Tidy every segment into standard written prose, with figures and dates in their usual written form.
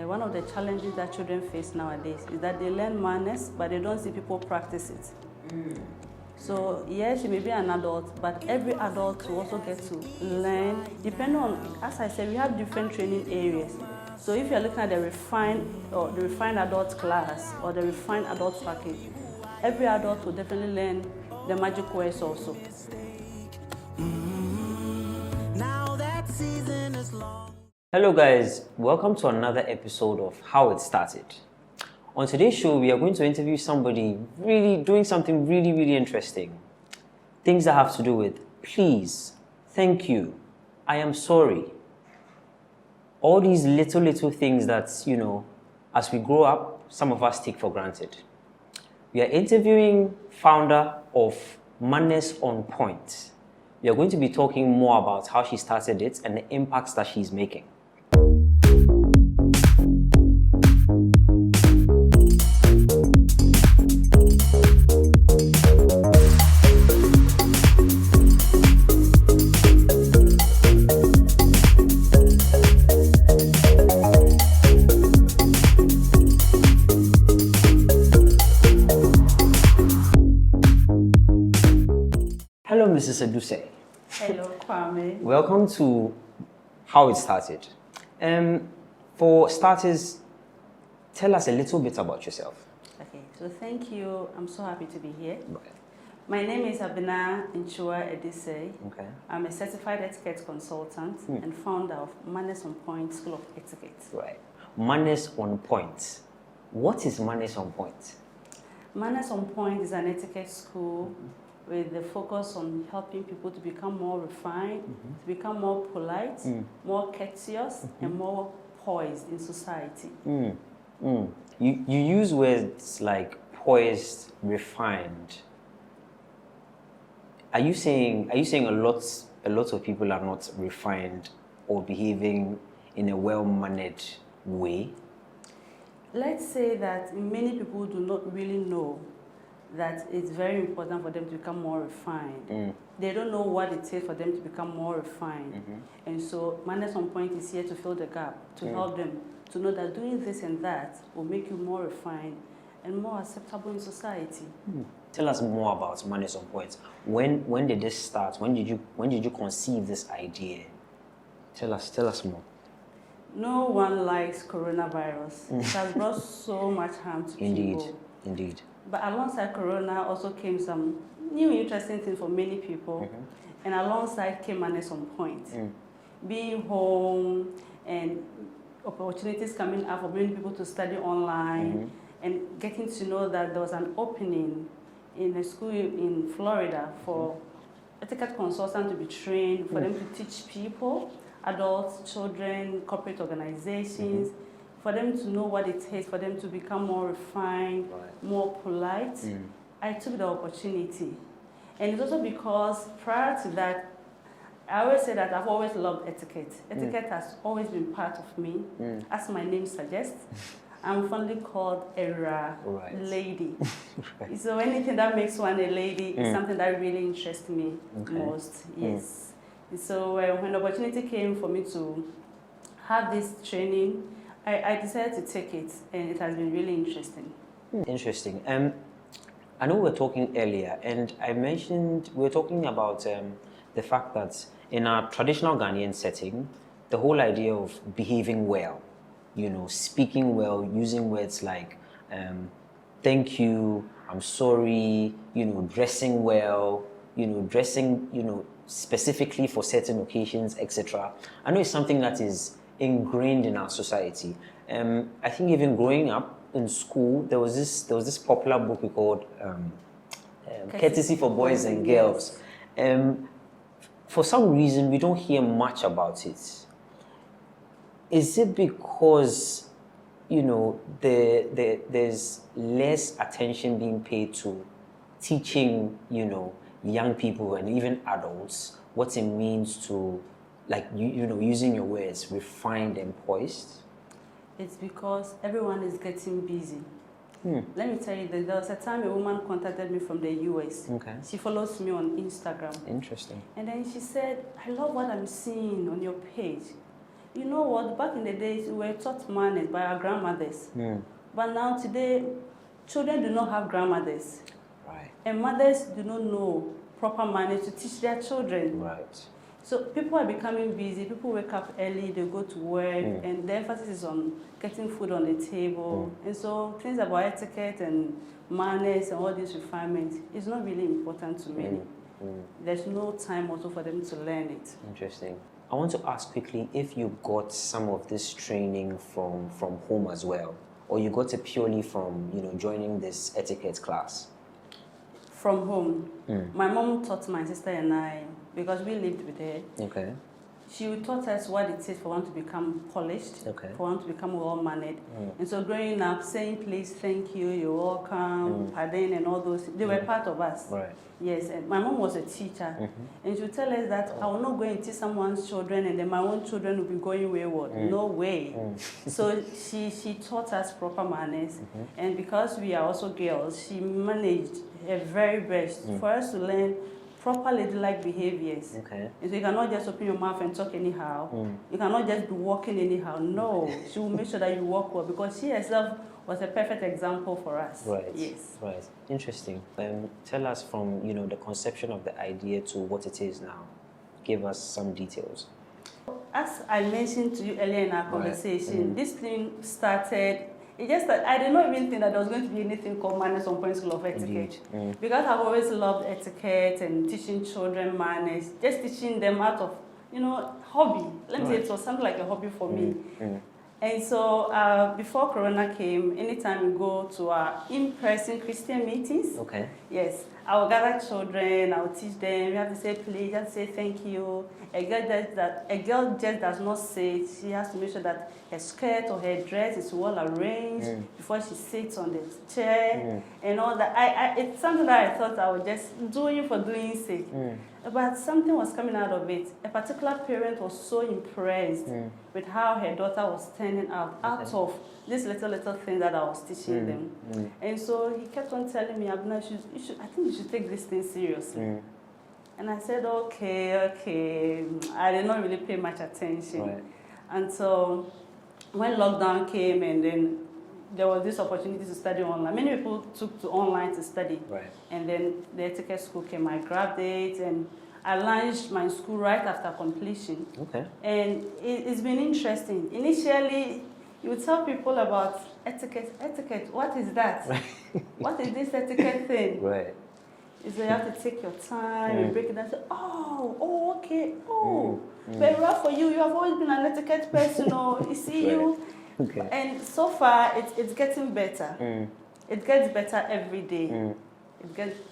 one of the challenges that children face nowadays is that they learn manners, but they don't see people practice it. So yes, she may be an adult, but every adult will also get to learn, depending on, as I said, we have different training areas. So if you're looking at the refined adult class or the refined adult package, every adult will definitely learn the magic words also. Hello guys, welcome to another episode of How It Started. On today's show, we are going to interview somebody really doing something really interesting. Things that have to do with please, thank you, I am sorry. All these little things that, as we grow up, some of us take for granted. We are interviewing founder of Manners on Point. We are going to be talking more about how she started it and the impacts that she's making. Hello, Mrs Adusei. Hello, Kwame. Welcome to How It Started. For starters, tell us a little bit about yourself. Okay, so thank you. I'm so happy to be here. Okay. My name is Abena Adusei. Okay. I'm a certified etiquette consultant and founder of Manners on Point School of Etiquette. Right. Manners on Point. What is Manners on Point? Manners on Point is an etiquette school with the focus on helping people to become more refined, to become more polite, more courteous, and more poised in society. You use words like poised, refined. Are you saying a lot of people are not refined or behaving in a well-mannered way? Let's say that many people do not really know that it's very important for them to become more refined. They don't know what it takes for them to become more refined. And so Manners on Point is here to fill the gap, to help them to know that doing this and that will make you more refined and more acceptable in society. Tell us more about Manners on Point. When did this start? When did you conceive this idea? Tell us more. No one likes coronavirus. It has brought so much harm to people. Indeed. But alongside Corona also came some new interesting things for many people. And alongside came Manners on Point. Being home and opportunities coming up for many people to study online and getting to know that there was an opening in a school in Florida for etiquette consultants to be trained, for them to teach people, adults, children, corporate organizations, for them to know what it takes for them to become more refined, more polite. I took the opportunity. And it's also because prior to that, I always say that I've always loved etiquette. Etiquette has always been part of me. As my name suggests, I'm fondly called a lady. So anything that makes one a lady is something that really interests me most. Yes. So when the opportunity came for me to have this training, I decided to take it, and it has been really interesting. Interesting. I know we were talking earlier, and I mentioned we were talking about the fact that in our traditional Ghanaian setting, the whole idea of behaving well, speaking well, using words like thank you, I'm sorry, dressing well, dressing, specifically for certain occasions, etc. I know it's something that is ingrained in our society. I think even growing up in school, there was this popular book we called Courtesy for Boys and Girls. For some reason, we don't hear much about it. Is it because there's less attention being paid to teaching young people and even adults what it means to using your words, refined and poised? It's because everyone is getting busy. Let me tell you, there was a time a woman contacted me from the US. She follows me on Instagram. Interesting. And then she said, I love what I'm seeing on your page. you know what, back in the days, we were taught manners by our grandmothers. But now, today, children do not have grandmothers. Right. And mothers do not know proper manners to teach their children. Right. So people are becoming busy, people wake up early, they go to work, and the emphasis is on getting food on the table. And so things about etiquette and manners and all these refinements is not really important to many. There's no time also for them to learn it. Interesting. I want to ask quickly if you got some of this training from home as well, or you got it purely from, you know, joining this etiquette class? From home. My mom taught my sister and I, because we lived with her. Okay. She taught us what it is for one to become polished, for one to become well-mannered. And so growing up, saying please, thank you, you're welcome, pardon, and all those, they were part of us. Right. Yes, and my mom was a teacher, and she would tell us that I will not go and teach someone's children and then my own children will be going wayward. No way. So she taught us proper manners, and because we are also girls, she managed her very best for us to learn proper ladylike behaviors. Okay. And so you cannot just open your mouth and talk anyhow. You cannot just be walking anyhow. No, she will make sure that you walk well, because she herself was a perfect example for us. Right. Yes. Right. Interesting. Tell us from, you know, the conception of the idea to what it is now. Give us some details. As I mentioned to you earlier in our conversation, this thing started. It just that I did not even think that there was going to be anything called manners on Point School of Etiquette. Because I've always loved etiquette and teaching children manners, just teaching them out of, you know, hobby. Let me say it was something like a hobby for me. And so before Corona came, anytime we go to our in-person Christian meetings, yes, I will gather children, I will teach them, you have to say please, you have to say thank you. A girl just does not say it. She has to make sure that her skirt or her dress is well arranged before she sits on the chair and all that. It's something that I thought I was just doing for doing sake. But something was coming out of it. A particular parent was so impressed with how her daughter was turning out of this little thing that I was teaching them. And so he kept on telling me, Abena, I think you should take this thing seriously. And I said, okay. I did not really pay much attention. Right. And so when lockdown came and then there was this opportunity to study online, many people took to online to study. Right. And then the etiquette school came, I grabbed it, and I launched my school right after completion. Okay. And it's been interesting. Initially, you would tell people about etiquette. Etiquette, what is that? What is this etiquette thing? Right. So you have to take your time and break it down and say, okay, very well for you. You have always been an etiquette person, you see you. Okay. And so far, it's getting better. It gets better every day.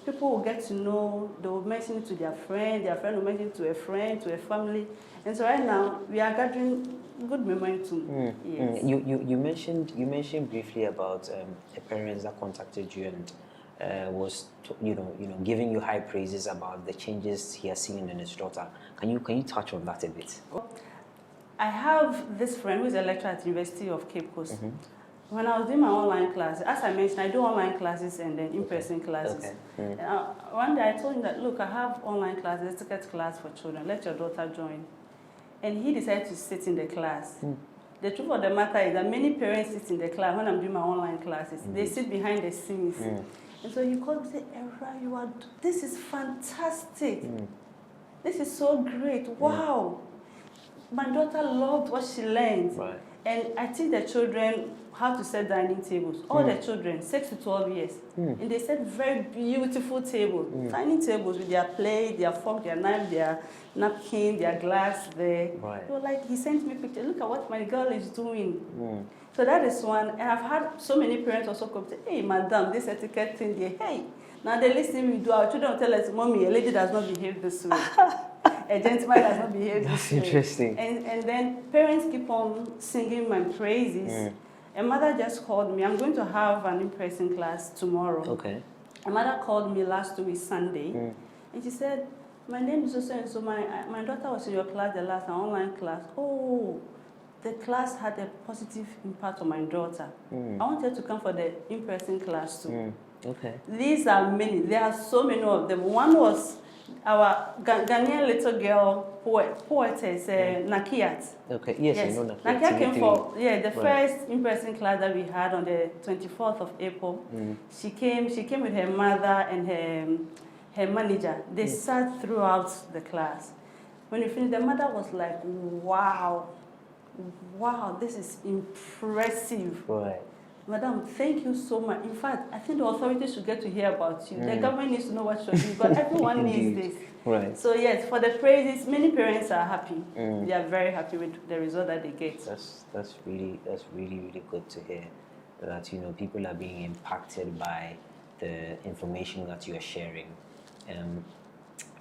People will get to know, they will mention it to their friend will mention it to a friend, to a family. And so right now, we are gathering good momentum. Yes. You mentioned briefly about a parent that contacted you and was giving you high praises about the changes he has seen in his daughter. Can you touch on that a bit? I have this friend who is a lecturer at the University of Cape Coast. When I was doing my online classes, as I mentioned, I do online classes and then in-person classes. And one day I told him that, look, I have online classes, etiquette class for children. Let your daughter join. And he decided to sit in the class. The truth of the matter is that many parents sit in the class when I'm doing my online classes. They sit behind the scenes. And so he called me and said, Era, this is fantastic. This is so great. Wow. My daughter loved what she learned. Right. And I teach the children how to set dining tables. All the children, 6 to 12 years. And they set very beautiful tables. Dining tables with their plate, their fork, their knife, their napkin, their glass there. Right. So like, he sent me pictures. Look at what my girl is doing. So that is one. And I've had so many parents also come say, hey, madam, this etiquette thing there. Hey, now the listening we do, our children will tell us, mommy, a lady does not behave this way. A gentleman does not behave this way. That's interesting. And then parents keep on singing my praises. A mother just called me. I'm going to have an in-person class tomorrow. Okay. A mother called me last week, Sunday, and she said, my name is so-and-so. My daughter was in your class, the last online class. Oh, the class had a positive impact on my daughter. I want her to come for the in-person class too. Okay. These are many. There are so many of them. One was our Ghanaian little girl poetess, Nakiat. Okay, yes, Yes, I know Nakiat. Nakiat came for the first in-person class that we had on the 24th of April. She came with her mother and her manager. They sat throughout the class. When we finished, the mother was like, wow, this is impressive. Right. Madam, thank you so much. In fact, I think the authorities should get to hear about you. The government needs to know what you're doing because everyone needs this. Right. So yes, for the praises, many parents are happy. They are very happy with the result that they get. That's really good to hear that people are being impacted by the information that you are sharing.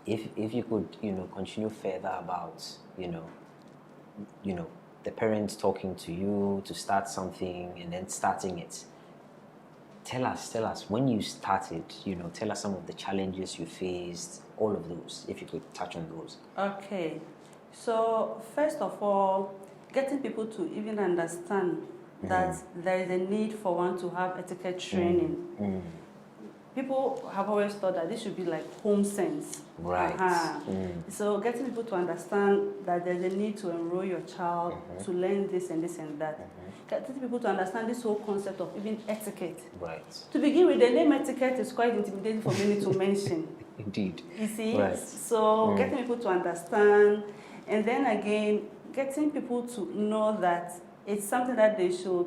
If you could continue further about the parents talking to you to start something and then starting it. Tell us when you started, tell us some of the challenges you faced, all of those, if you could touch on those. Okay. So first of all, getting people to even understand that there is a need for one to have etiquette training. People have always thought that this should be like home sense. Right. So getting people to understand that there's a need to enroll your child to learn this and this and that. Getting people to understand this whole concept of even etiquette. Right. To begin with, the name etiquette is quite intimidating for many to mention. Indeed. You see? Right. So getting people to understand, and then again, getting people to know that it's something that they should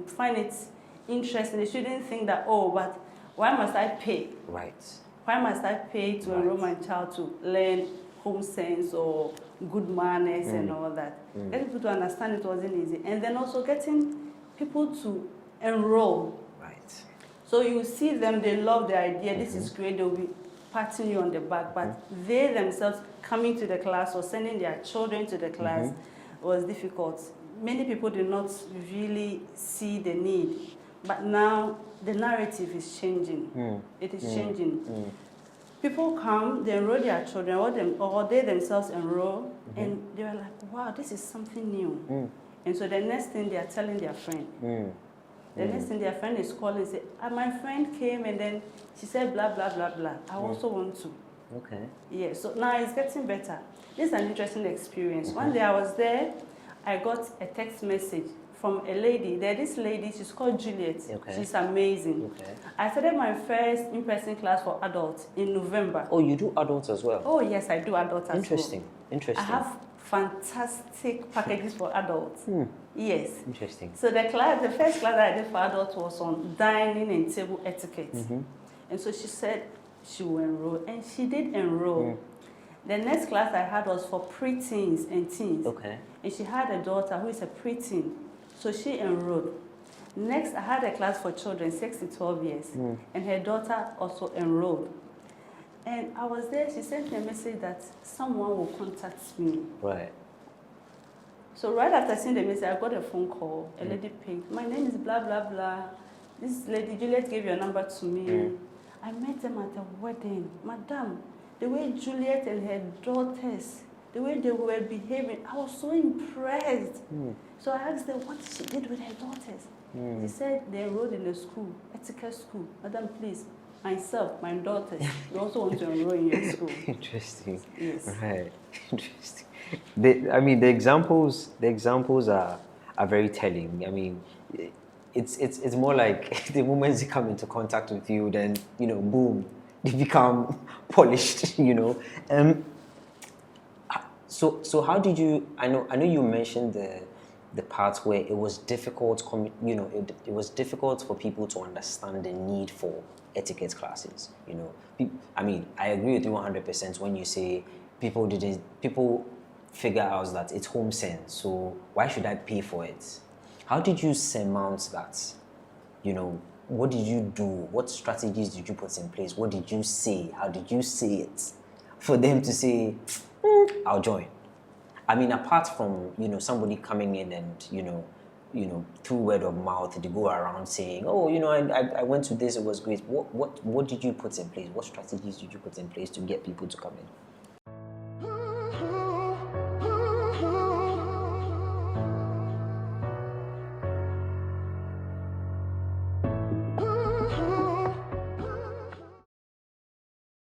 find it interesting. They shouldn't think that, but why must I pay? Right. Why must I pay to enroll my child to learn home sense or good manners and all that? Getting people to understand it wasn't easy. And then also getting people to enroll. Right. So you see them, they love the idea, this is great, they'll be patting you on the back, but they themselves coming to the class or sending their children to the class was difficult. Many people did not really see the need. But now the narrative is changing. It is changing. People come, they enroll their children, or they themselves enroll, and they're like, wow, this is something new. And so the next thing they are telling their friend. The next thing their friend is calling and say, my friend came and then she said blah, blah, blah, blah. I also want to. Okay. Yeah, so now it's getting better. This is an interesting experience. One day I was there, I got a text message from a lady. This lady, she's called Juliet. Okay. She's amazing. Okay. I started my first in-person class for adults in November. Oh, you do adults as well? Oh, yes, I do adults as well. Interesting. I have fantastic packages for adults. Yes. Interesting. So the first class that I did for adults was on dining and table etiquette. And so she said she will enroll, and she did enroll. The next class I had was for preteens and teens. Okay. And she had a daughter who is a preteen. So she enrolled. Next, I had a class for children 6 to 12 years, and her daughter also enrolled. And I was there, she sent me a message that someone will contact me. Right. So right after seeing the message, I got a phone call, a lady picked. My name is blah, blah, blah. This lady, Juliet, gave your number to me. I met them at a wedding. Madam, the way Juliet and her daughters, the way they were behaving, I was so impressed. So I asked them what she did with her daughters. She said they enrolled in a school, etiquette school. Madam, please, myself, my daughters, we also want to enroll in your school. Interesting. Yes. Right. Interesting. The examples are very telling. I mean, it's more like the moment they come into contact with you, then boom, they become polished. So how did you? I know you mentioned the parts where it was difficult. It was difficult for people to understand the need for etiquette classes. I mean, I agree with you 100% when you say people figure out that it's home sense. So why should I pay for it? How did you surmount that? What did you do? What strategies did you put in place? What did you say? How did you say it for them to say, I'll join? I mean, apart from, somebody coming in and, through word of mouth, they go around saying, oh, I went to this, it was great. What did you put in place? What strategies did you put in place to get people to come in?